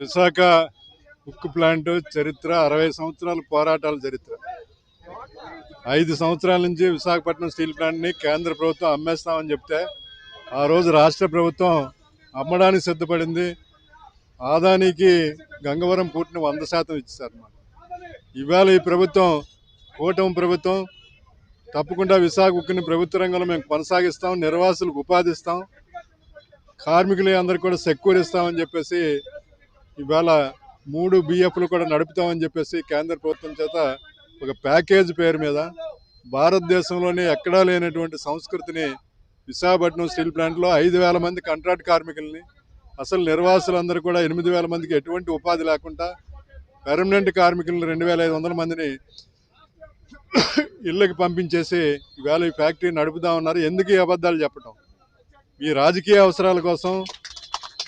విశాఖ ఉక్కు ప్లాంట్ చరిత్ర 60 సంవత్సరాల పోరాటాల చరిత్ర. 5 సంవత్సరాల నుంచి విశాఖపట్నం స్టీల్ ప్లాంట్ని కేంద్ర ప్రభుత్వం అమ్మేస్తామని చెప్తే ఆ రోజు రాష్ట్ర ప్రభుత్వం అమ్మడానికి సిద్ధపడింది. ఆదానికి గంగవరం పూర్తిని 100% ఇచ్చారు. ఇవాళ ఈ ప్రభుత్వం, కూటమి ప్రభుత్వం తప్పకుండా విశాఖ ఉక్కుని ప్రభుత్వ రంగంలో మేము కొనసాగిస్తాం, నిర్వాసులకు ఉపాధి ఇస్తాం, కార్మికులు అందరికీ కూడా సెక్యూర్ ఇస్తామని చెప్పేసి ఇవాళ 3 BFలు కూడా నడుపుతామని చెప్పేసి కేంద్ర ప్రభుత్వం చేత ఒక ప్యాకేజ్ పేరు మీద భారతదేశంలోనే ఎక్కడా లేనటువంటి సంస్కృతిని విశాఖపట్నం స్టీల్ ప్లాంట్లో 5,000 మంది కాంట్రాక్ట్ కార్మికుల్ని, అసలు నిర్వాసులందరూ కూడా 8,000 మందికి ఎటువంటి ఉపాధి లేకుండా పర్మనెంట్ కార్మికులను 2,500 మందిని ఇళ్ళకి పంపించేసి ఇవాళ ఈ ఫ్యాక్టరీ నడుపుదామన్నారు. ఎందుకు ఈ అబద్ధాలు చెప్పటం? మీ రాజకీయ అవసరాల కోసం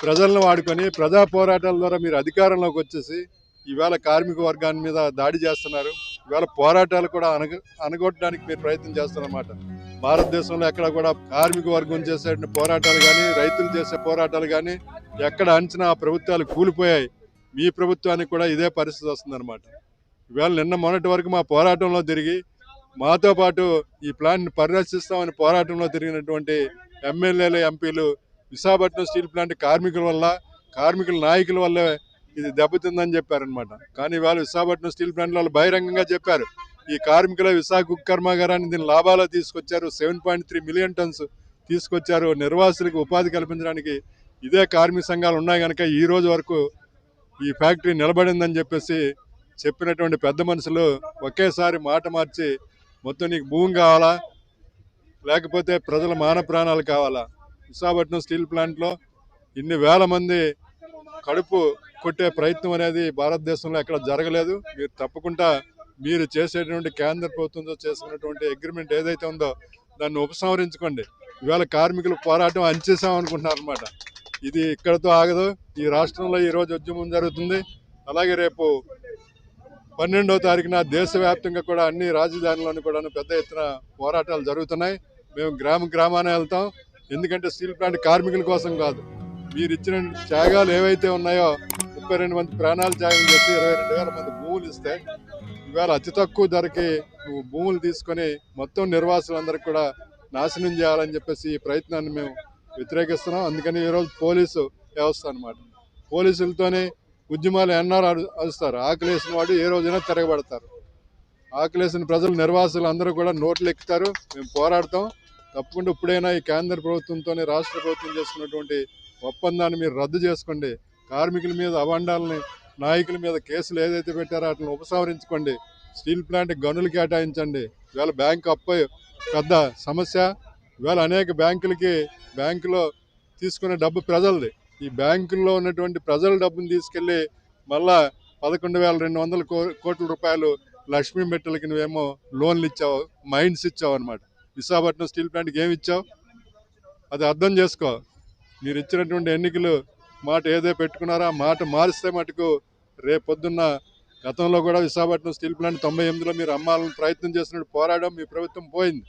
ప్రజలను వాడుకొని ప్రజా పోరాటాల ద్వారా మీరు అధికారంలోకి వచ్చేసి ఇవాళ కార్మిక వర్గాన్ని మీద దాడి చేస్తున్నారు. ఇవాళ పోరాటాలు కూడా అనగొట్టడానికి మీరు ప్రయత్నం చేస్తున్నారన్నమాట. భారతదేశంలో ఎక్కడ కూడా కార్మిక వర్గం చేసే పోరాటాలు కానీ, రైతులు చేసే పోరాటాలు కానీ ఎక్కడ అంచనా ప్రభుత్వాలు కూలిపోయాయి. మీ ప్రభుత్వానికి కూడా ఇదే పరిస్థితి వస్తుందన్నమాట. ఇవాళ నిన్న మొన్నటి వరకు మా పోరాటంలో తిరిగి మాతో పాటు ఈ ప్లాంట్ని పరిరక్షిస్తామని పోరాటంలో తిరిగినటువంటి ఎమ్మెల్యేలు, ఎంపీలు విశాఖపట్నం స్టీల్ ప్లాంట్ కార్మికుల వల్ల, కార్మికుల నాయకుల వల్లే ఇది దెబ్బతిందని చెప్పారనమాట. కానీ ఇవాళ విశాఖపట్నం స్టీల్ ప్లాంట్ వాళ్ళు బహిరంగంగా చెప్పారు, ఈ కార్మికుల విశాఖ ఉక్కు కర్మాగారాన్ని దీని లాభాలు తీసుకొచ్చారు, 7.3 మిలియన్ టన్స్ తీసుకొచ్చారు, నిర్వాసులకు ఉపాధి కల్పించడానికి ఇదే కార్మిక సంఘాలు ఉన్నాయి కనుక ఈ రోజు వరకు ఈ ఫ్యాక్టరీ నిలబడిందని చెప్పేసి చెప్పినటువంటి పెద్ద మనుషులు ఒకేసారి మాట మార్చి మొత్తం నీకు భూమి కావాలా, లేకపోతే ప్రజల మాన ప్రాణాలు కావాలా? విశాఖపట్నం స్టీల్ ప్లాంట్లో ఇన్ని వేల మంది కడుపు కొట్టే ప్రయత్నం అనేది భారతదేశంలో ఎక్కడ జరగలేదు. మీరు తప్పకుండా మీరు చేసేటువంటి కేంద్ర ప్రభుత్వంతో చేసుకున్నటువంటి అగ్రిమెంట్ ఏదైతే ఉందో దాన్ని ఉపసంహరించుకోండి. ఇవాళ కార్మికుల పోరాటం అంచేసామనుకుంటున్నారు అనమాట. ఇది ఇక్కడతో ఆగదు. ఈ రాష్ట్రంలో ఈరోజు ఉద్యమం జరుగుతుంది. అలాగే రేపు 12వ తారీఖున దేశవ్యాప్తంగా కూడా అన్ని రాజధానులను కూడా పెద్ద ఎత్తున పోరాటాలు జరుగుతున్నాయి. మేము గ్రామాన వెళ్తాం. ఎందుకంటే స్టీల్ ప్లాంట్ కార్మికుల కోసం కాదు, మీరు ఇచ్చిన త్యాగాలు ఏవైతే ఉన్నాయో 32 మంది ప్రాణాలు త్యాగం చేసి 22,000 మంది భూములు ఇస్తే ఇవాళ అతి తక్కువ ధరకి నువ్వు భూములు తీసుకొని మొత్తం నిర్వాసులందరికీ కూడా నాశనం చేయాలని చెప్పేసి ఈ ప్రయత్నాన్ని మేము వ్యతిరేకిస్తున్నాం. అందుకని ఈరోజు పోలీసు వ్యవస్థ అనమాట, పోలీసులతోనే ఉద్యమాలు ఎన్నారో అరుస్తారు. ఆకలేసిన వాడు ఏ రోజైనా తిరగబడతారు. ఆకలేసిన ప్రజలు, నిర్వాసులు అందరూ కూడా నోట్లు ఎక్కుతారు. మేము పోరాడతాం. తప్పకుండా ఇప్పుడైనా ఈ కేంద్ర ప్రభుత్వంతో రాష్ట్ర ప్రభుత్వం చేసుకున్నటువంటి ఒప్పందాన్ని మీరు రద్దు చేసుకోండి. కార్మికుల మీద అవాండాలని, నాయకుల మీద కేసులు ఏదైతే పెట్టారో వాటిని ఉపసంహరించుకోండి. స్టీల్ ప్లాంట్ గనులు కేటాయించండి. ఇవాళ బ్యాంకు అప్పు పెద్ద సమస్య. ఇవాళ అనేక బ్యాంకులో తీసుకునే డబ్బు ప్రజలది. ఈ బ్యాంకుల్లో ఉన్నటువంటి ప్రజల డబ్బును తీసుకెళ్లి మళ్ళా 11,200 కోట్ల రూపాయలు లక్ష్మీ మెట్టలకి నువ్వేమో లోన్లు ఇచ్చావు, మైన్స్ ఇచ్చావు అనమాట. విశాఖపట్నం స్టీల్ ప్లాంట్కి ఏమి ఇచ్చావు? అది అర్థం చేసుకో. మీరు ఇచ్చినటువంటి ఎన్నికలు మాట ఏదో పెట్టుకున్నారో ఆ మాట మారిస్తే మటుకు రేపొద్దున్న గతంలో కూడా విశాఖపట్నం స్టీల్ ప్లాంట్ 98లో మీరు అమ్మాలని ప్రయత్నం చేసినట్టు పోరాడడం మీ ప్రభుత్వం పోయింది.